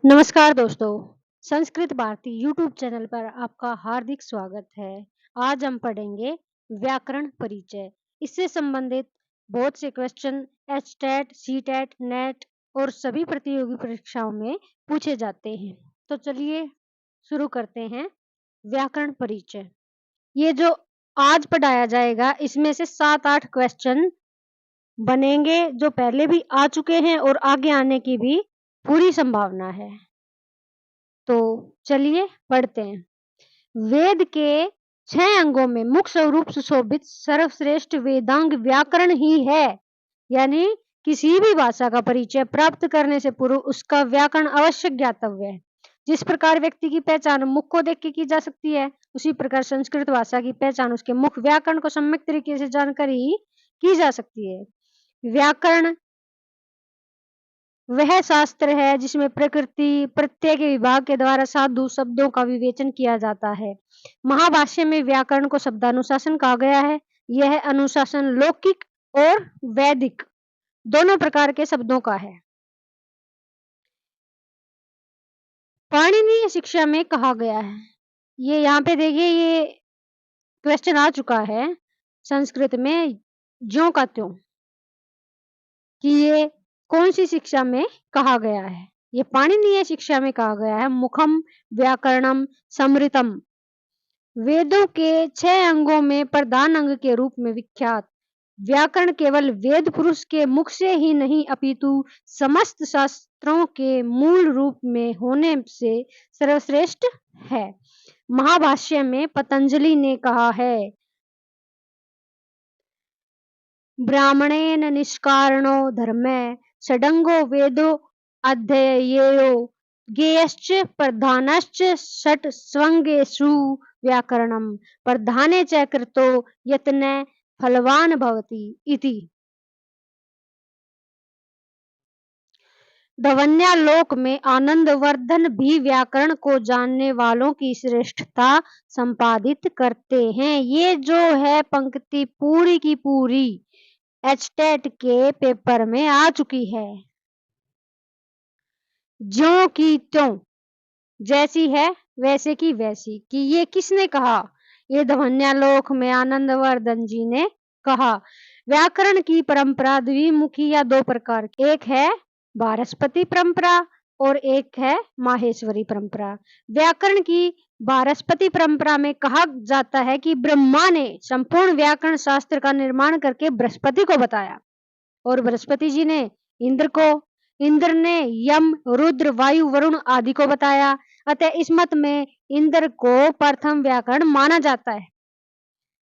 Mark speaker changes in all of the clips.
Speaker 1: नमस्कार दोस्तों, Sanskrit Bharti YouTube channel पर आपका हार्दिक स्वागत है। आज हम पढ़ेंगे व्याकरण परिचय। इससे संबंधित बहुत से क्वेश्चन एचटेट, सीटेट, नेट और सभी प्रतियोगी परीक्षाओं में पूछे जाते हैं। तो चलिए शुरू करते हैं व्याकरण परिचय। ये जो आज पढ़ाया जाएगा इसमें से 7-8 क्वेश्चन बनेंगे जो पहले भी आ चुके हैं और आगे आने की भी पूरी संभावना है। तो चलिए पढ़ते हैं। वेद के 6 अंगों में मुख्य स्वरूप सुशोभित सर्वश्रेष्ठ वेदांग व्याकरण ही है। यानी किसी भी भाषा का परिचय प्राप्त करने से पूर्व उसका व्याकरण अवश्य ज्ञातव्य है। जिस प्रकार व्यक्ति की पहचान मुख को देख के की जा सकती है, उसी प्रकार संस्कृत भाषा की पहचान उसके मुख व्याकरण को सम्यक तरीके से जानकर ही की जा सकती है। व्याकरण वह शास्त्र है जिसमें प्रकृति प्रत्यय के विभाग के द्वारा साधु शब्दों का विवेचन किया जाता है। महाभाष्य में व्याकरण को शब्दानुशासन कहा गया है। यह अनुशासन लौकिक और वैदिक दोनों प्रकार के शब्दों का है। पाणिनीय शिक्षा में कहा गया है। ये यहाँ पे देखिए, ये क्वेश्चन आ चुका है संस्कृत में ज्यों का त्यों कि ये कौन सी शिक्षा में कहा गया है। ये पाणिनीय शिक्षा में कहा गया है। मुखम व्याकरणम समृतम, वेदों के 6 अंगों में प्रधान अंग के रूप में विख्यात व्याकरण केवल वेद पुरुष के मुख से ही नहीं अपितु समस्त शास्त्रों के मूल रूप में होने से सर्वश्रेष्ठ है। महाभाष्य में पतंजलि ने कहा है, ब्राह्मणेन निष्कारणो धर्मे षडंगो वेदो अध्ययेयो ज्ञेयश्च प्रधानश्च षट्स्वंगेषु व्याकरणम् प्रधाने च कृतो यत्ने फलवान भवति इति। ध्वन्यालोक में आनंदवर्धन भी व्याकरण को जानने वालों की श्रेष्ठता संपादित करते हैं। ये जो है पंक्ति पूरी की पूरी एचटेट के पेपर में आ चुकी है। ज्यों की त्यों, जैसी है वैसे की वैसी। कि ये किसने कहा? ये ध्वन्यालोक में आनंदवर्धन जी ने कहा। व्याकरण की परंपरा द्विमुखी या 2 प्रकार की, एक है वारस्पति परंपरा और एक है माहेश्वरी परंपरा। व्याकरण की वारस्पति परंपरा में कहा जाता है कि ब्रह्मा ने संपूर्ण व्याकरण शास्त्र का निर्माण करके बृहस्पति को बताया और बृहस्पति जी ने इंद्र ने यम, रुद्र, वायु, वरुण आदि को बताया। अतः इस मत में इंद्र को प्रथम व्याकरण माना जाता है।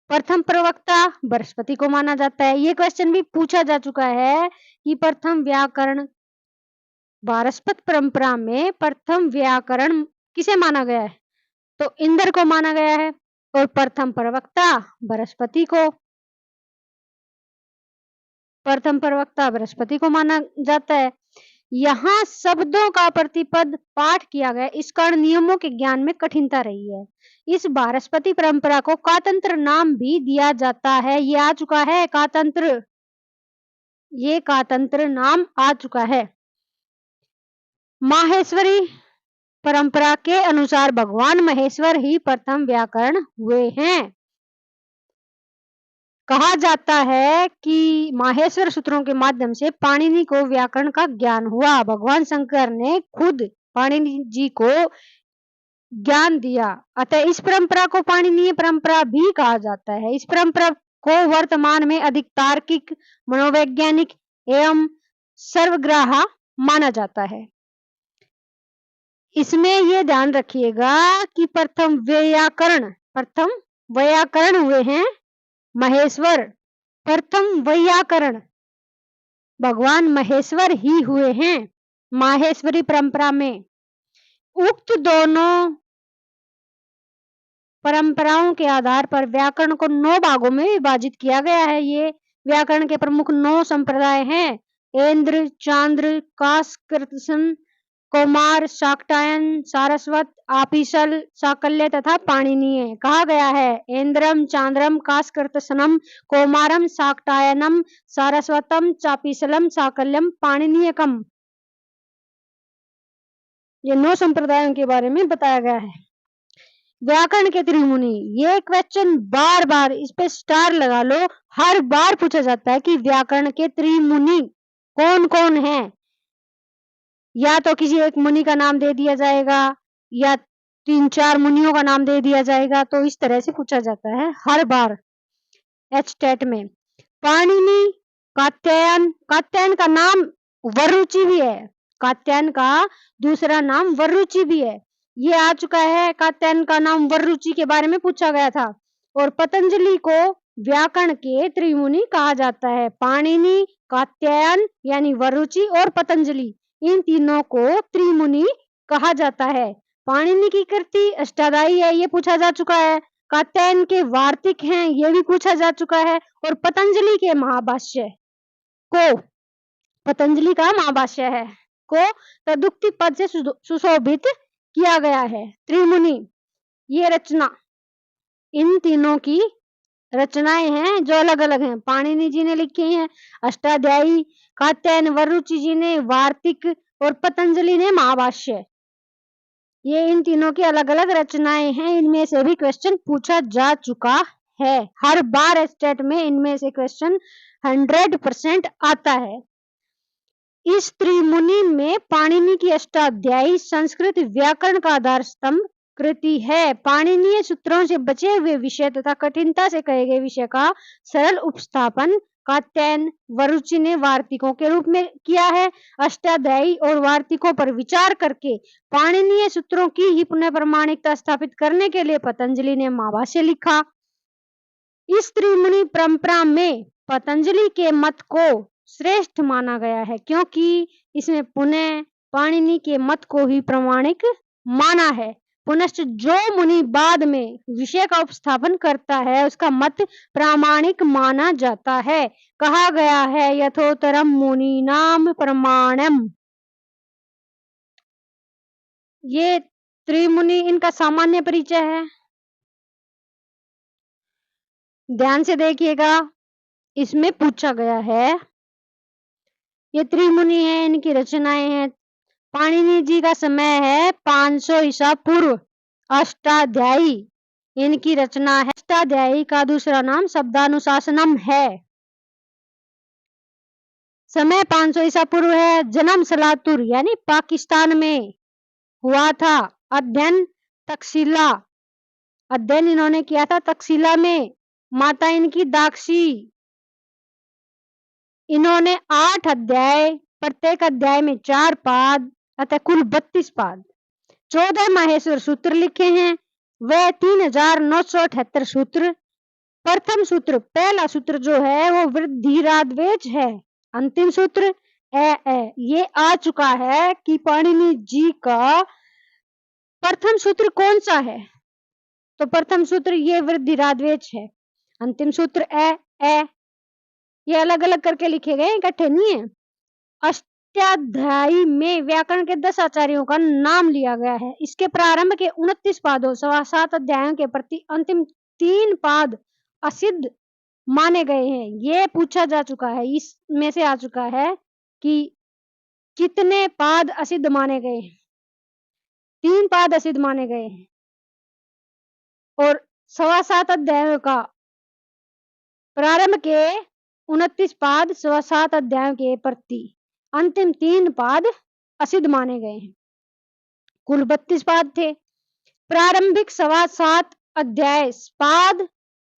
Speaker 1: प्रथम प्रवक्ता बृहस्पति को माना जाता है। ये क्वेश्चन भी पूछा जा चुका है कि प्रथम व्याकरण वारस्पत परंपरा में प्रथम व्याकरण किसे माना गया है? तो इंद्र को माना गया है और प्रथम प्रवक्ता बृहस्पति को माना जाता है। यहाँ शब्दों का प्रतिपद पाठ किया गया, इस कारण नियमों के ज्ञान में कठिनता रही है। इस वारस्पति परंपरा को कातंत्र नाम भी दिया जाता है। ये आ चुका है कातंत्र, ये कातंत्र नाम आ चुका है। माहेश्वरी परंपरा के अनुसार भगवान महेश्वर ही प्रथम व्याकरण हुए हैं। कहा जाता है कि माहेश्वर सूत्रों के माध्यम से पाणिनि को व्याकरण का ज्ञान हुआ। भगवान शंकर ने खुद पाणिनि जी को ज्ञान दिया। अतः इस परंपरा को पाणिनीय परंपरा भी कहा जाता है। इस परंपरा को वर्तमान में अधिक तार्किक, मनोवैज्ञानिक एवं सर्वग्राही माना जाता है। इसमें ये ध्यान रखिएगा कि प्रथम व्याकरण हुए हैं महेश्वर। प्रथम व्याकरण भगवान महेश्वर ही हुए हैं माहेश्वरी परंपरा में। उक्त दोनों परंपराओं के आधार पर व्याकरण को 9 भागों में विभाजित किया गया है। ये व्याकरण के प्रमुख 9 संप्रदाय हैं: ऐन्द्र, चांद्र, काशकृत्स्न, कौमार, शाक्टायन, सारस्वत, आपिशल, साकल्य तथा पाणिनीय। कहा गया है ऐन्द्रम, चांद्रम, काशकृत्स्नम, कौमारम, शाक्टायनम, सारस्वतम, चापिशलम, साकल्यम, पाणिनीयकम। ये 9 संप्रदायों के बारे में बताया गया है। व्याकरण के त्रिमुनि, ये क्वेश्चन बार-बार इस पे स्टार लगा लो, हर बार पूछा जाता है कि व्याकरण के त्रिमुनि कौन-कौन हैं? या तो किसी एक मुनि का नाम दे दिया जाएगा या 3-4 मुनियों का नाम दे दिया जाएगा, तो इस तरह से पूछा जाता है हर बार एचटेट में। पाणिनि, कात्यायन का नाम वरुचि भी है। कात्यायन का दूसरा नाम वरुचि भी है। ये आ चुका है, कात्यायन का नाम वरुचि के बारे में पूछा गया था। और पतंजलि को व्याकरण के त्रिमुनि कहा जाता है। पाणिनि, कात्यायन यानी वरुचि और पतंजलि, इन तीनों को त्रिमुनि कहा जाता है। पाणिनि की कृति अष्टाध्यायी है, ये पूछा जा चुका है। कात्यायन के वार्तिक हैं, ये भी पूछा जा चुका है। और पतंजलि के महाभाष्य को, पतंजलि का महाभाष्य है को तदुक्ति पद से सुशोभित किया गया है। त्रिमुनि, ये रचना, इन तीनों की रचनाएं हैं जो अलग-अलग हैं। पाणिनि जी ने लिखी हैं अष्टाध्यायी, कात्यायन वरुचि जी ने वार्तिक और पतंजलि ने महाभाष्य। ये इन तीनों की अलग-अलग रचनाएं हैं। इनमें से भी क्वेश्चन पूछा जा चुका है। हर बार एचटेट में इनमें से क्वेश्चन 100% आता है। इस त्रिमुनि में पाणिनि की अष्टाध्यायी संस्कृत व्याकरण का आधार स्तंभ कृति है। पाणिनीय सूत्रों से बचे हुए विषय तथा कठिनता से कहे गए विषय का सरल उपस्थापन कात्यायन वरुचि ने वार्तिकों के रूप में किया है। अष्टाध्यायी और वार्तिकों पर विचार करके पाणिनीय सूत्रों की ही पुनः प्रमाणिकता स्थापित करने के लिए पतंजलि ने महाभाष्य लिखा। इस त्रिमुनि परंपरा में पतंजलि के मत को श्रेष्ठ माना गया है, क्योंकि इसमें पुनः पाणिनि के मत को ही प्रमाणिक माना है। पुनश्च जो मुनि बाद में विषय का उपस्थापन करता है, उसका मत प्रामाणिक माना जाता है। कहा गया है यथोत्तरम मुनीनाम प्रमाणम। ये त्रिमुनि, इनका सामान्य परिचय है, ध्यान से देखिएगा। इसमें पूछा गया है, ये त्रिमुनि है, इनकी रचनाएं हैं। पाणिनि जी का समय है 500 ईसा पूर्व। अष्टाध्यायी इनकी रचना है। अष्टाध्यायी का दूसरा नाम शब्दानुशासनम है। समय 500 ईसा पूर्व है। जन्म सलातुर यानी पाकिस्तान में हुआ था। अध्ययन तक्षशिला, अध्ययन इन्होंने किया था तक्षशिला में। माता इनकी दाक्षी। इन्होंने 8 अध्याय, प्रत्येक अध्याय में 4 पाद, अतः कुल 32 पाद, 14 माहेश्वर सूत्र लिखे हैं। वह 3978 सूत्र। प्रथम सूत्र, पहला सूत्र जो है वो वृद्धिराद्वेज है। अंतिम सूत्र ये आ चुका है कि पाणिनि जी का प्रथम सूत्र कौन सा है, तो प्रथम सूत्र ये वृद्धिराद्वेज है। अंतिम सूत्र ये अलग अलग करके लिखे गए, इकट्ठे नहीं है। अष्टाध्यायी में व्याकरण के 10 आचार्यों का नाम लिया गया है। इसके प्रारंभ के 29 पादों 7 अध्यायों के प्रति अंतिम 3 पाद असिद्ध माने गए हैं। ये पूछा जा चुका है, इसमें से आ चुका है कि कितने पाद असिद्ध माने गए हैं। 3 पाद असिद्ध माने गए हैं। और 7 अध्यायों का प्रारंभ के 29 पाद 7 अध्यायों के प्रति अंतिम 3 पाद असिद्ध माने गए हैं। कुल 32 पाद थे। प्रारंभिक 7 अध्याय पाद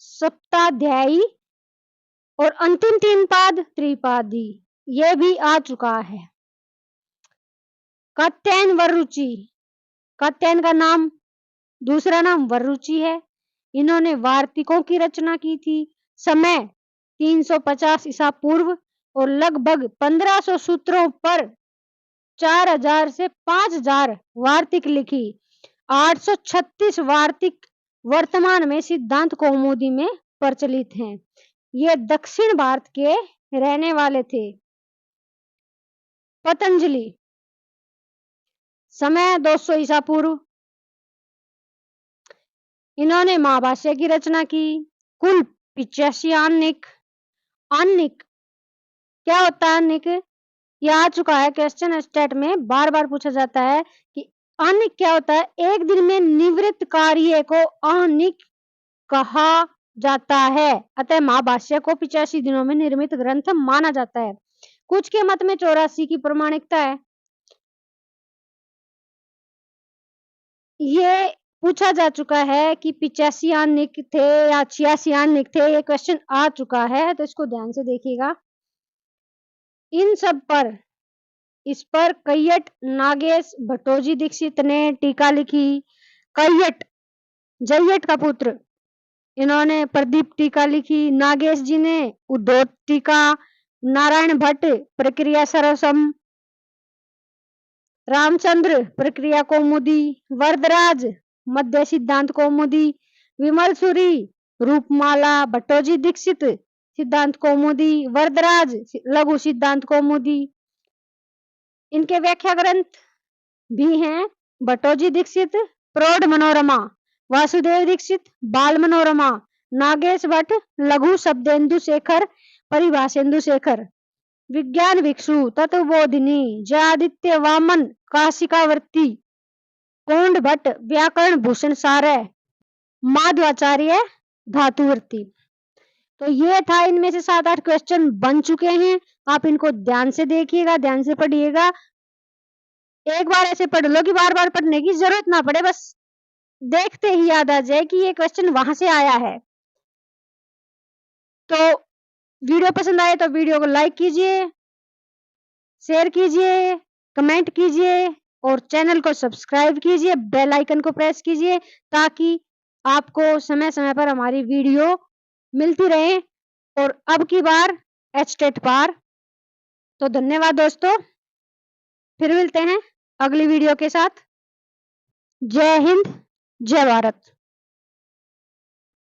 Speaker 1: सप्ताध्यायी और अंतिम 3 पाद त्रिपादी, ये भी आ चुका है। कात्यायन वरुचि, कात्यायन का नाम दूसरा नाम वरुचि है। इन्होंने वार्तिकों की रचना की थी। समय 350 ईसा पूर्व और लगभग 1500 सूत्रों पर 4000 से 5000 वार्तिक लिखी। 836 वार्तिक वर्तमान में सिद्धांत कौमुदी में प्रचलित हैं। ये दक्षिण भारत के रहने वाले थे। पतंजलि, समय 200 ईसा पूर्व। इन्होंने महाभाष्य की रचना की। कुल 85 आनिक। आनिक क्या होता है? आनिक, यह आ चुका है क्वेश्चन स्टेट में, बार बार पूछा जाता है कि आनिक क्या होता है? एक दिन में निवृत्त कार्य को आनिक कहा जाता है। अतः महाभाष्य को 85 दिनों में निर्मित ग्रंथ माना जाता है। कुछ के मत में 84 की प्रामाणिकता है। ये पूछा जा चुका है कि 85 आनिक थे या 86 आनिक थे, ये क्वेश्चन आ चुका है, तो इसको ध्यान से देखिएगा। इन सब पर इस पर कैयट नागेश भट्टोजी दीक्षित ने टीका लिखी। कैयट जयट का पुत्र, इन्होंने प्रदीप टीका लिखी। नागेश जी ने उद्धोत टीका। नारायण भट्ट प्रक्रिया सरसम। रामचंद्र प्रक्रिया कौमुदी। वरदराज मध्य सिद्धांत कौमुदी। विमल सूरी रूपमाला। भट्टोजी दीक्षित सिद्धांत कौमुदी। वरदराज लघु सिद्धांत कौमुदी। इनके व्याख्या ग्रंथ भी हैं। भट्टोजी दीक्षित प्रौढ़ मनोरमा। वासुदेव दीक्षित बाल मनोरमा। नागेश भट्ट लघु शब्देन्दु शेखर परिभाषेन्दु शेखर। विज्ञान भिक्षु तत्वबोधिनी जयादित्य वामन काशिकावर्ती। कोंड भट्ट व्याकरण भूषण सारय। माधवाचार्य धातुवर्ती। तो ये था, इनमें से 7-8 क्वेश्चन बन चुके हैं। आप इनको ध्यान से देखिएगा, ध्यान से पढ़िएगा। एक बार ऐसे पढ़ लो कि बार बार पढ़ने की जरूरत ना पड़े, बस देखते ही याद आ जाए कि ये क्वेश्चन वहां से आया है। तो वीडियो पसंद आए तो वीडियो को लाइक कीजिए, शेयर कीजिए, कमेंट कीजिए और चैनल को सब्सक्राइब कीजिए, बेल आइकन को प्रेस कीजिए ताकि आपको समय समय पर हमारी वीडियो मिलती रहे और अब की बार एचटेट पार। तो धन्यवाद दोस्तों, फिर मिलते हैं अगली वीडियो के साथ। जय हिंद, जय भारत।